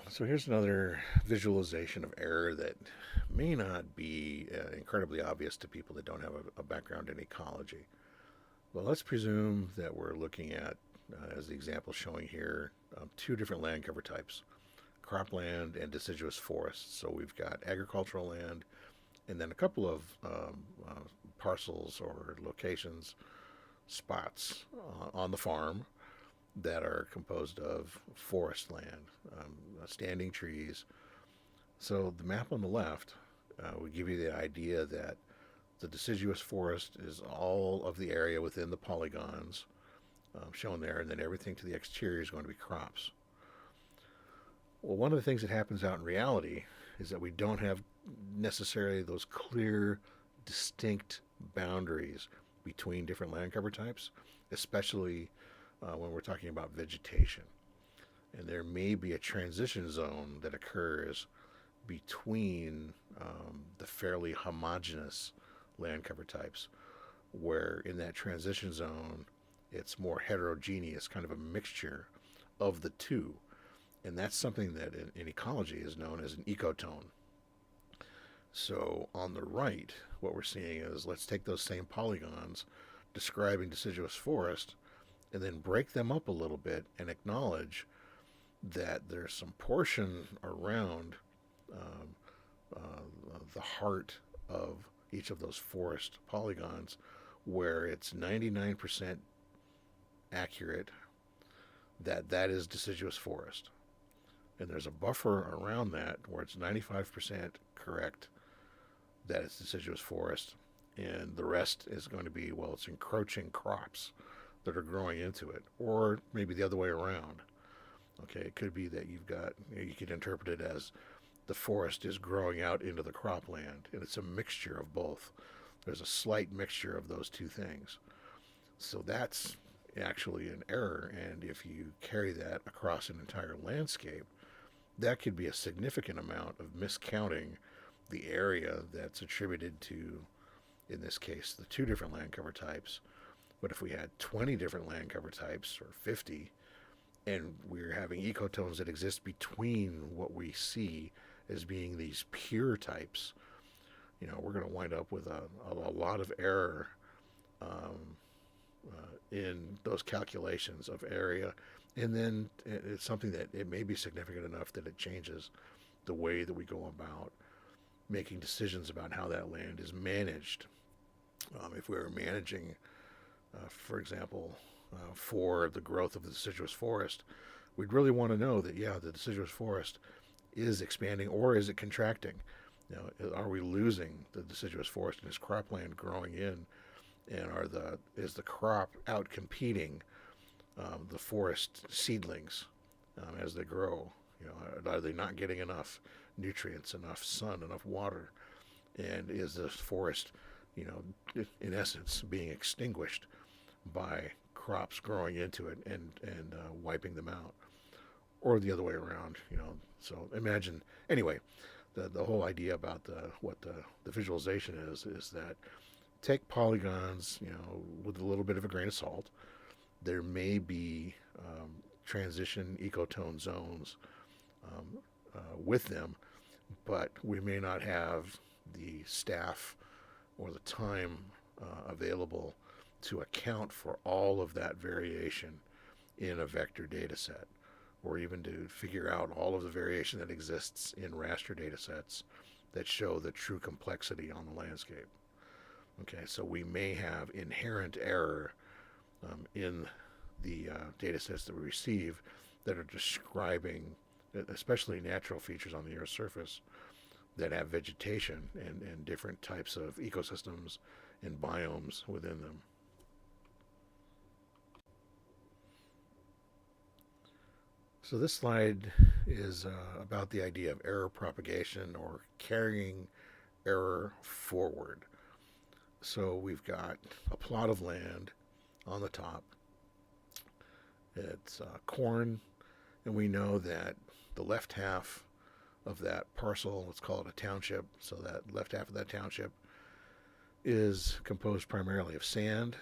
So here's another visualization of error that may not be incredibly obvious to people that don't have a background in ecology. Well, let's presume that we're looking at, as the example showing here, two different land cover types: cropland and deciduous forests. So we've got agricultural land and then a couple of parcels or locations, spots on the farm that are composed of forest land, standing trees. So the map on the left would give you the idea that the deciduous forest is all of the area within the polygons shown there, and then everything to the exterior is going to be crops. Well, one of the things that happens out in reality is that we don't have necessarily those clear, distinct boundaries between different land cover types, especially when we're talking about vegetation. And there may be a transition zone that occurs between the fairly homogeneous land cover types, where in that transition zone, it's more heterogeneous, kind of a mixture of the two. And that's something that in ecology is known as an ecotone. So on the right, what we're seeing is, let's take those same polygons describing deciduous forest and then break them up a little bit and acknowledge that there's some portion around um, the heart of each of those forest polygons where it's 99% accurate that that is deciduous forest. And there's a buffer around that where it's 95% correct that it's deciduous forest. And the rest is going to be, well, it's encroaching crops that are growing into it. Or maybe the other way around. Okay, it could be that you could interpret it as the forest is growing out into the cropland, and it's a mixture of both. There's a slight mixture of those two things. So that's actually an error, and if you carry that across an entire landscape, that could be a significant amount of miscounting the area that's attributed to, in this case, the two different land cover types. But if we had 20 different land cover types or 50, and we're having ecotones that exist between what we see as being these pure types, we're going to wind up with a lot of error um, in those calculations of area. And then it's something that it may be significant enough that it changes the way that we go about making decisions about how that land is managed. If we were managing, for example, for the growth of the deciduous forest, we'd really want to know that, yeah, the deciduous forest is expanding or is it contracting? Are we losing the deciduous forest and is cropland growing in? And is the crop out competing the forest seedlings as they grow? Are they not getting enough nutrients, enough sun, enough water? And is this forest, in essence, being extinguished by crops growing into it and wiping them out, or the other way around? So imagine anyway. The whole idea about what the visualization is that take polygons, with a little bit of a grain of salt. There may be transition ecotone zones with them, but we may not have the staff or the time available to account for all of that variation in a vector data set, or even to figure out all of the variation that exists in raster data sets that show the true complexity on the landscape. Okay, so we may have inherent error in the data sets that we receive that are describing, especially natural features on the Earth's surface that have vegetation and different types of ecosystems and biomes within them. So this slide is about the idea of error propagation or carrying error forward. So we've got a plot of land on the top. It's corn, and we know that the left half of that parcel, let's call it a township, so that left half of that township is composed primarily of sand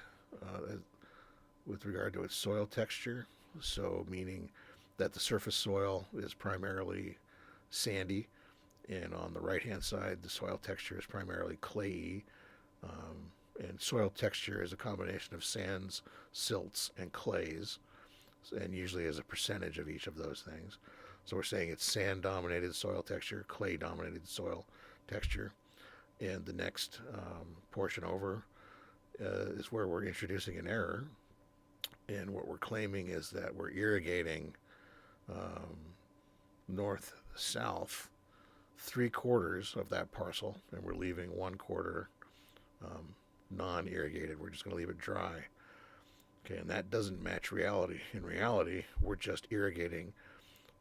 with regard to its soil texture. So, meaning that the surface soil is primarily sandy, and on the right hand side, the soil texture is primarily clayey. And soil texture is a combination of sands, silts, and clays, and usually is a percentage of each of those things. So we're saying it's sand dominated soil texture, clay dominated soil texture. And the next portion over is where we're introducing an error. And what we're claiming is that we're irrigating um, north south 3/4 of that parcel, and we're leaving 1/4 um, non irrigated. We're just going to leave it dry. Okay, and that doesn't match reality. In reality, we're just irrigating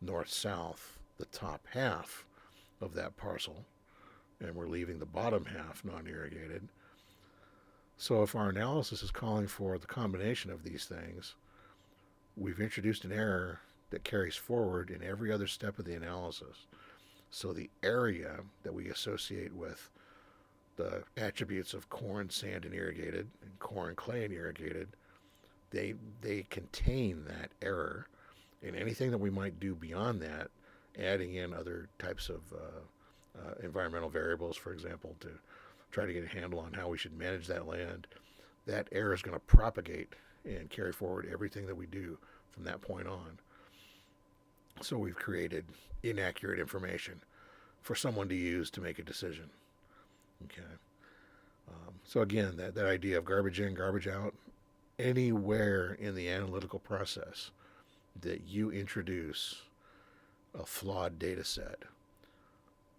north south, the top half of that parcel, and we're leaving the bottom half non irrigated. So if our analysis is calling for the combination of these things, we've introduced an error that carries forward in every other step of the analysis. So the area that we associate with the attributes of corn, sand, and irrigated, and corn, clay, and irrigated, they contain that error. And anything that we might do beyond that, adding in other types of environmental variables, for example, to try to get a handle on how we should manage that land, that error is going to propagate and carry forward everything that we do from that point on. So we've created inaccurate information for someone to use to make a decision. Okay. So again, that idea of garbage in, garbage out, anywhere in the analytical process that you introduce a flawed data set,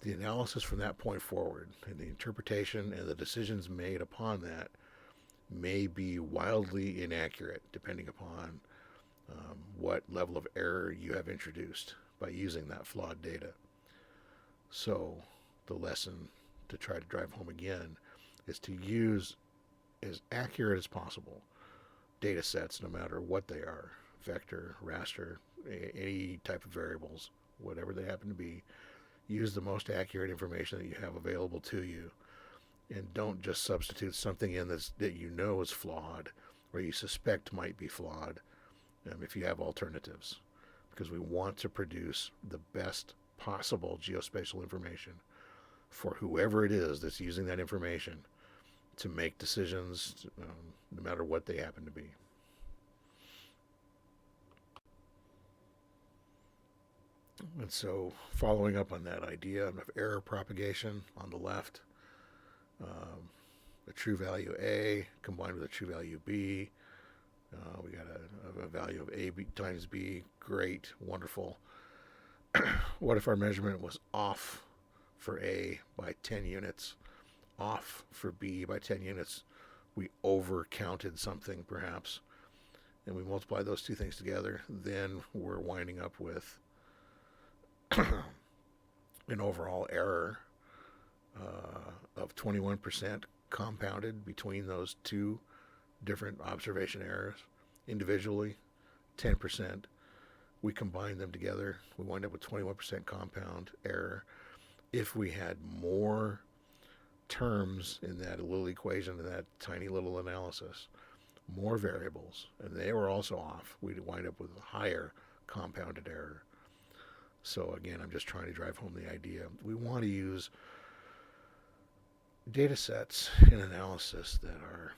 the analysis from that point forward and the interpretation and the decisions made upon that may be wildly inaccurate depending upon what level of error you have introduced by using that flawed data. So the lesson to try to drive home again is to use as accurate as possible data sets, no matter what they are, vector, raster, any type of variables, whatever they happen to be. Use the most accurate information that you have available to you, and don't just substitute something in that you know is flawed or you suspect might be flawed if you have alternatives, because we want to produce the best possible geospatial information for whoever it is that's using that information to make decisions, no matter what they happen to be. And so, following up on that idea of error propagation on the left, a true value A combined with a true value B, we got a value of A times B, great, wonderful. What if our measurement was off for A by 10 units, off for B by 10 units? We over counted something perhaps, and we multiply those two things together, then we're winding up with an overall error of 21% compounded between those two different observation errors individually, 10%. We combine them together, we wind up with 21% compound error. If we had more terms in that little equation, in that tiny little analysis, more variables, and they were also off, we'd wind up with a higher compounded error. So again, I'm just trying to drive home the idea. We want to use data sets in analysis that are,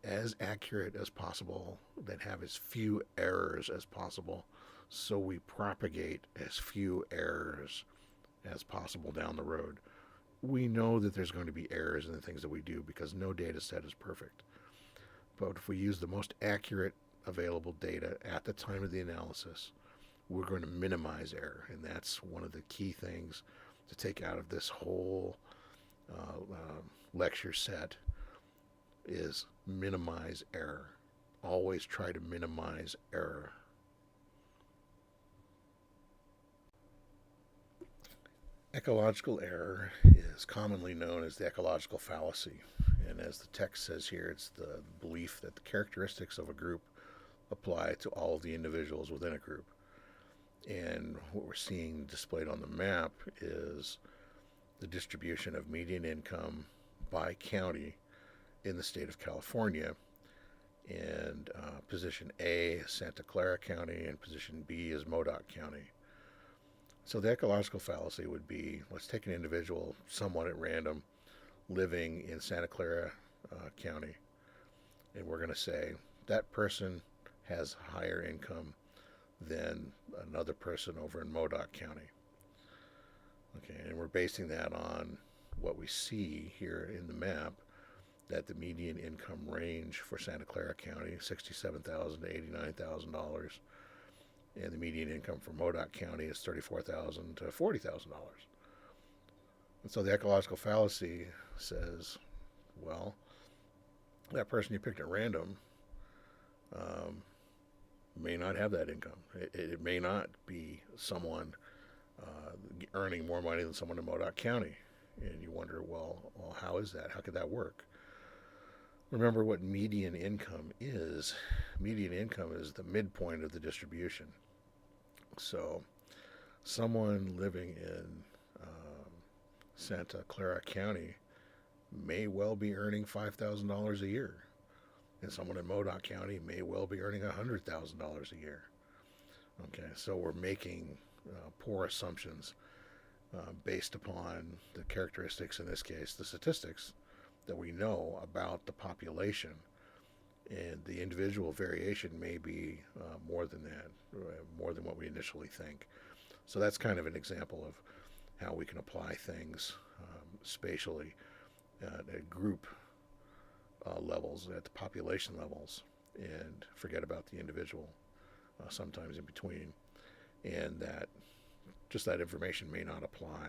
as accurate as possible, that have as few errors as possible, so we propagate as few errors as possible down the road. We know that there's going to be errors in the things that we do because no data set is perfect. But if we use the most accurate available data at the time of the analysis, we're going to minimize error. And that's one of the key things to take out of this whole lecture set is minimize error. Always try to minimize error. Ecological error is commonly known as the ecological fallacy. And as the text says here, it's the belief that the characteristics of a group apply to all of the individuals within a group. And what we're seeing displayed on the map is the distribution of median income by county in the state of California. and position A is Santa Clara County, and position B is Modoc County. So the ecological fallacy would be, let's take an individual somewhat at random living in Santa Clara County, and we're going to say that person has higher income than another person over in Modoc County. Okay, and we're basing that on what we see here in the map, that the median income range for Santa Clara County is $67,000 to $89,000, and the median income for Modoc County is $34,000 to $40,000. And so the ecological fallacy says, well, that person you picked at random may not have that income. It may not be someone earning more money than someone in Modoc County. And you wonder, well, how is that? How could that work? Remember what median income is. Median income is the midpoint of the distribution. So someone living in Santa Clara County may well be earning $5,000 a year, and someone in Modoc County may well be earning $100,000 a year. Okay, so we're making poor assumptions based upon the characteristics, in this case, the statistics that we know about the population, and the individual variation may be more than that, more than what we initially think. So that's kind of an example of how we can apply things spatially at group levels, at the population levels, and forget about the individual sometimes in between, and that just that information may not apply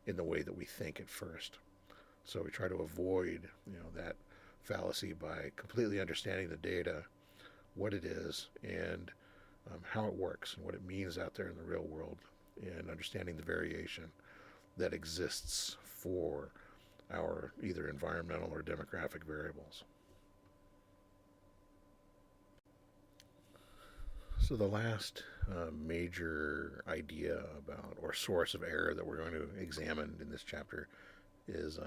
in the way that we think at first. So we try to avoid, that fallacy by completely understanding the data, what it is, and how it works, and what it means out there in the real world, and understanding the variation that exists for our either environmental or demographic variables. So the last major idea about, or source of error, that we're going to examine in this chapter is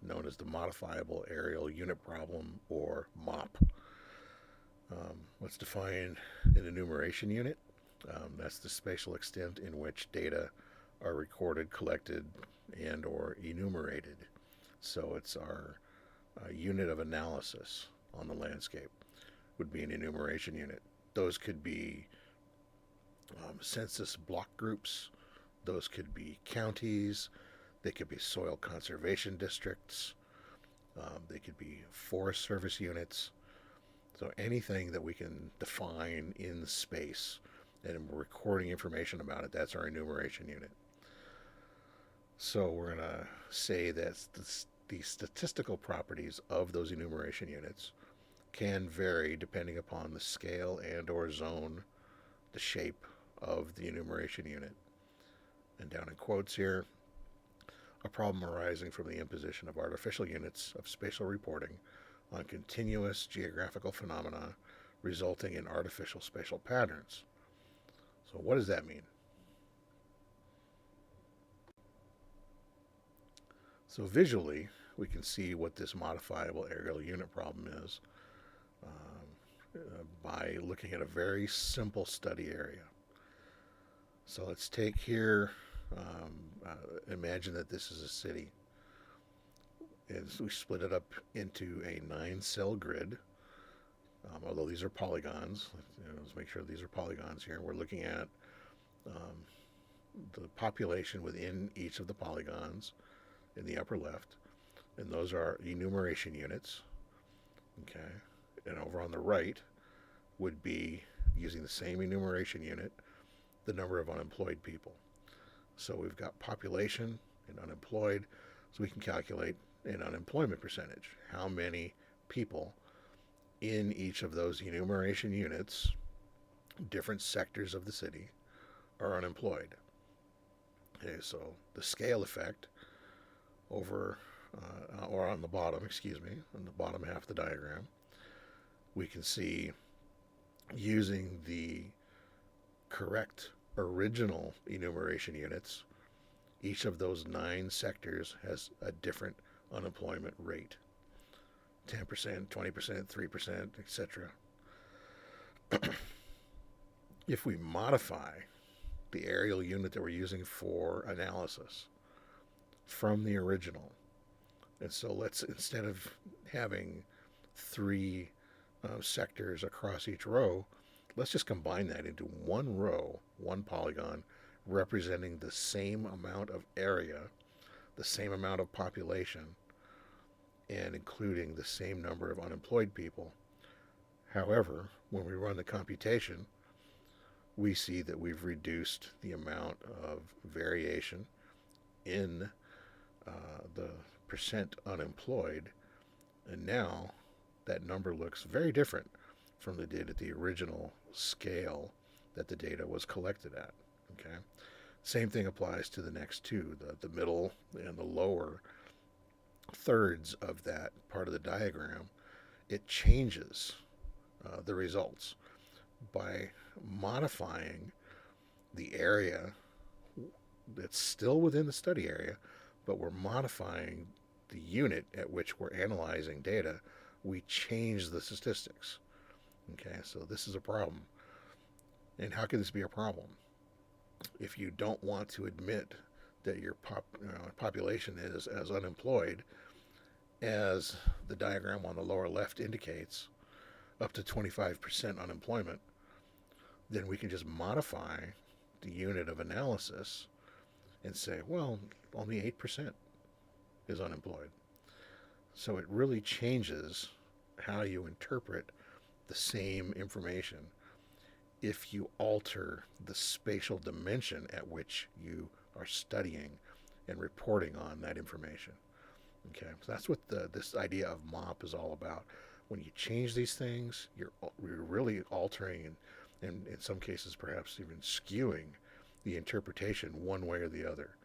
known as the Modifiable Areal Unit Problem, or MOP. Let's define an enumeration unit. That's the spatial extent in which data are recorded, collected, and or enumerated. So it's our unit of analysis on the landscape would be an enumeration unit. Those could be census block groups. Those could be counties. They could be soil conservation districts. They could be Forest Service units. So anything that we can define in space and we're recording information about it, that's our enumeration unit. So we're going to say that the statistical properties of those enumeration units can vary depending upon the scale and or zone, the shape of the enumeration unit. And down in quotes here, a problem arising from the imposition of artificial units of spatial reporting on continuous geographical phenomena resulting in artificial spatial patterns. So what does that mean? So visually, we can see what this modifiable areal unit problem is by looking at a very simple study area. So let's take here, imagine that this is a city. As we split it up into a 9-cell grid, although these are polygons. Let's make sure these are polygons here. We're looking at the population within each of the polygons in the upper left, and those are enumeration units. Okay, and over on the right would be, using the same enumeration unit, the number of unemployed people. So we've got population and unemployed, so we can calculate an unemployment percentage. How many people in each of those enumeration units, different sectors of the city, are unemployed. Okay, so the scale effect over, or on the bottom, on the bottom half of the diagram, we can see, using the correct original enumeration units, each of those 9 sectors has a different unemployment rate. 10%, 20%, 3%, etc. If we modify the aerial unit that we're using for analysis from the original, and so let's, instead of having three sectors across each row, let's just combine that into one row, one polygon, representing the same amount of area, the same amount of population, and including the same number of unemployed people. However, when we run the computation, we see that we've reduced the amount of variation in the percent unemployed, and now that number looks very different from the did at the original scale that the data was collected at. Okay, same thing applies to the next two, the middle and the lower thirds of that part of the diagram. It changes the results by modifying the area that's still within the study area, but we're modifying the unit at which we're analyzing data. We change the statistics. Okay, so this is a problem. And how can this be a problem? If you don't want to admit that your population is as unemployed as the diagram on the lower left indicates, up to 25% unemployment, then we can just modify the unit of analysis and say, well, only 8% is unemployed. So it really changes how you interpret the same information if you alter the spatial dimension at which you are studying and reporting on that information. Okay, so that's what this idea of MOP is all about. When you change these things, you're really altering and in some cases perhaps even skewing the interpretation one way or the other.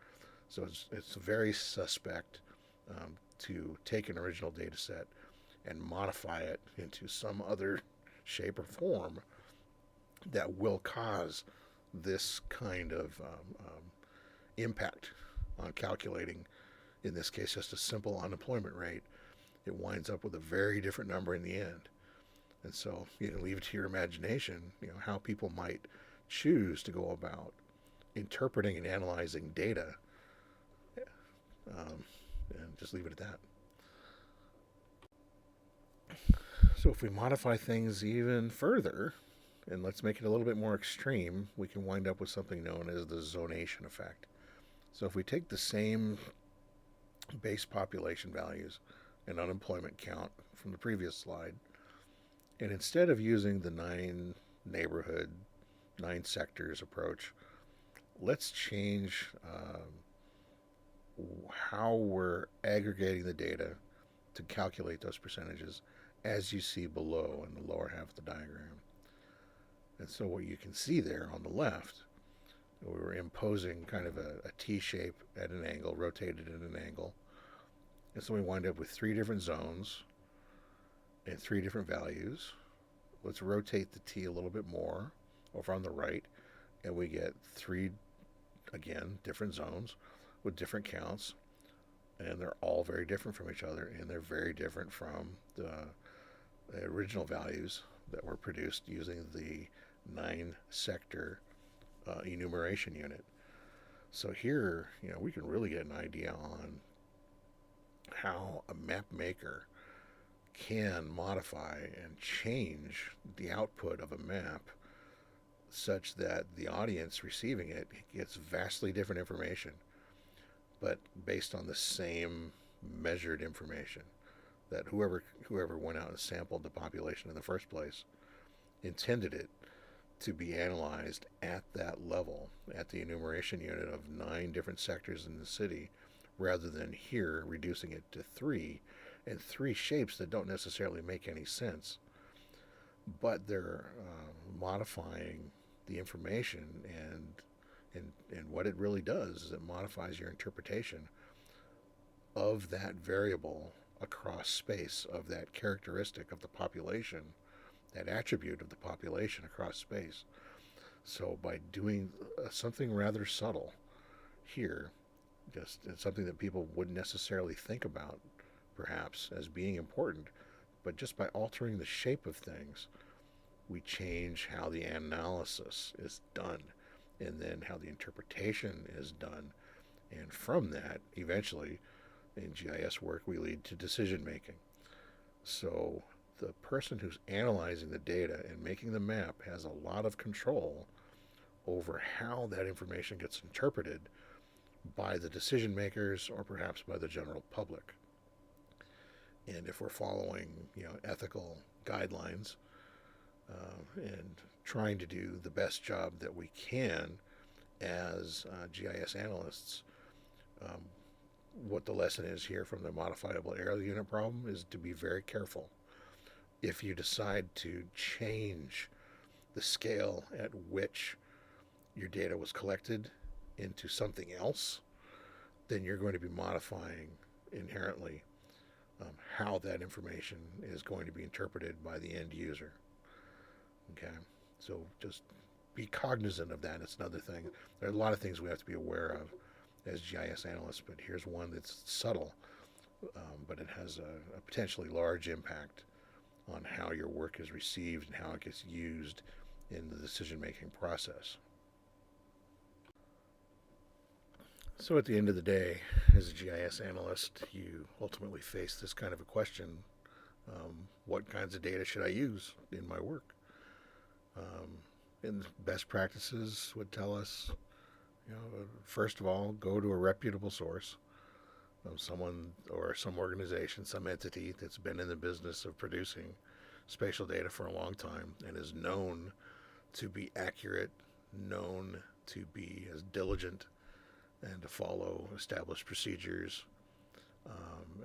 So it's very suspect to take an original data set and modify it into some other shape or form that will cause this kind of impact on calculating, in this case, just a simple unemployment rate. It winds up with a very different number in the end. And so you can leave it to your imagination, how people might choose to go about interpreting and analyzing data, and just leave it at that. So if we modify things even further, and let's make it a little bit more extreme, we can wind up with something known as the zonation effect. So if we take the same base population values and unemployment count from the previous slide, and instead of using the 9 sectors approach, let's change how we're aggregating the data to calculate those percentages, as you see below in the lower half of the diagram. And so what you can see there on the left, we were imposing kind of a T shape at an angle, rotated at an angle. And so we wind up with 3 different zones and 3 different values. Let's rotate the T a little bit more over on the right, and we get 3, again, different zones with different counts. And they're all very different from each other, and they're very different from the original values that were produced using the 9 sector enumeration unit. So here, we can really get an idea on how a map maker can modify and change the output of a map such that the audience receiving it gets vastly different information, but based on the same measured information that whoever went out and sampled the population in the first place intended it to be analyzed at that level, at the enumeration unit of 9 different sectors in the city, rather than here reducing it to 3, and 3 shapes that don't necessarily make any sense. But they're modifying the information, and what it really does is it modifies your interpretation of that variable across space, of that characteristic of the population, that attribute of the population across space. So by doing something rather subtle here, just something that people wouldn't necessarily think about perhaps as being important, But just by altering the shape of things, we change how the analysis is done and then how the interpretation is done. And from that, eventually, in GIS work, we lead to decision making. So the person who's analyzing the data and making the map has a lot of control over how that information gets interpreted by the decision makers or perhaps by the general public. And if we're following, ethical guidelines and trying to do the best job that we can as GIS analysts, um, what the lesson is here from the modifiable area unit problem is to be very careful. If you decide to change the scale at which your data was collected into something else, then you're going to be modifying inherently how that information is going to be interpreted by the end user. Okay, so just be cognizant of that. It's another thing. There are a lot of things we have to be aware of as GIS analysts, but here's one that's subtle, but it has a potentially large impact on how your work is received and how it gets used in the decision-making process. So at the end of the day, as a GIS analyst, you ultimately face this kind of a question. What kinds of data should I use in my work? And best practices would tell us, first of all, go to a reputable source, someone or some organization, some entity that's been in the business of producing spatial data for a long time and is known to be accurate, known to be as diligent and to follow established procedures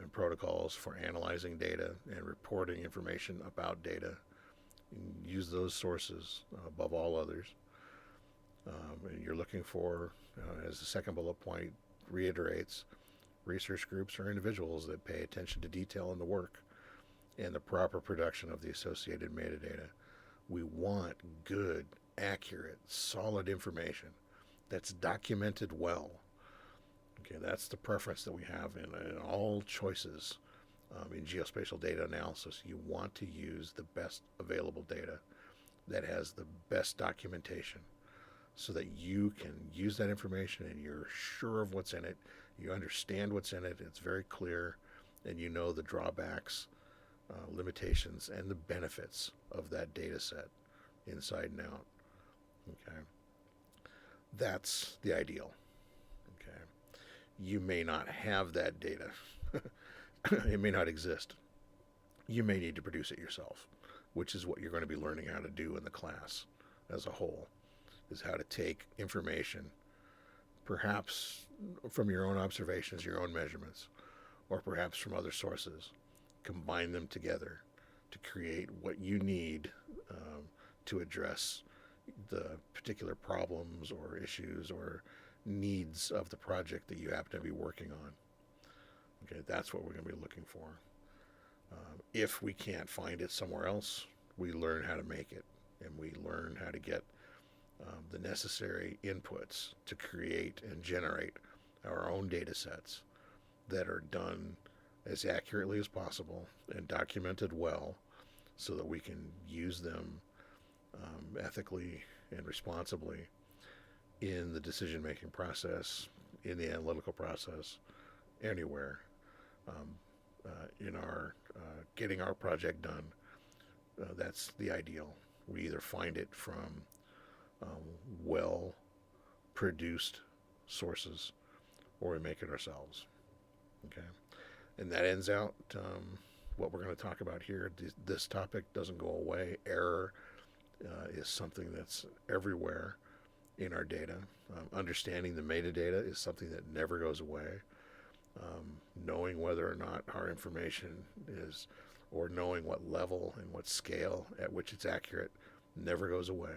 and protocols for analyzing data and reporting information about data. Use those sources above all others. And you're looking for, as the second bullet point reiterates, research groups or individuals that pay attention to detail in the work and the proper production of the associated metadata. We want good, accurate, solid information that's documented well. Okay, that's the preference that we have in all choices in geospatial data analysis. You want to use the best available data that has the best documentation so that you can use that information and you're sure of what's in it, you understand what's in it, it's very clear, and you know the drawbacks, limitations, and the benefits of that data set inside and out. Okay, that's the ideal. Okay, you may not have that data. It may not exist. You may need to produce it yourself, which is what you're going to be learning how to do in the class as a whole, is how to take information, perhaps from your own observations, your own measurements, or perhaps from other sources, combine them together to create what you need to address the particular problems or issues or needs of the project that you happen to be working on. Okay, that's what we're going to be looking for. If we can't find it somewhere else, we learn how to make it, and we learn how to get the necessary inputs to create and generate our own data sets that are done as accurately as possible and documented well so that we can use them ethically and responsibly in the decision-making process, in the analytical process, anywhere. In our getting our project done, that's the ideal. We either find it from well-produced sources, or we make it ourselves. Okay, and that ends out what we're going to talk about here. This topic doesn't go away. Error is something that's everywhere in our data. Understanding the metadata is something that never goes away. Knowing whether or not our information is, or knowing what level and what scale at which it's accurate, never goes away.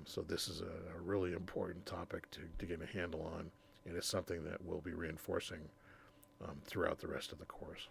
So this is a really important topic to get a handle on, and it's something that we'll be reinforcing throughout the rest of the course.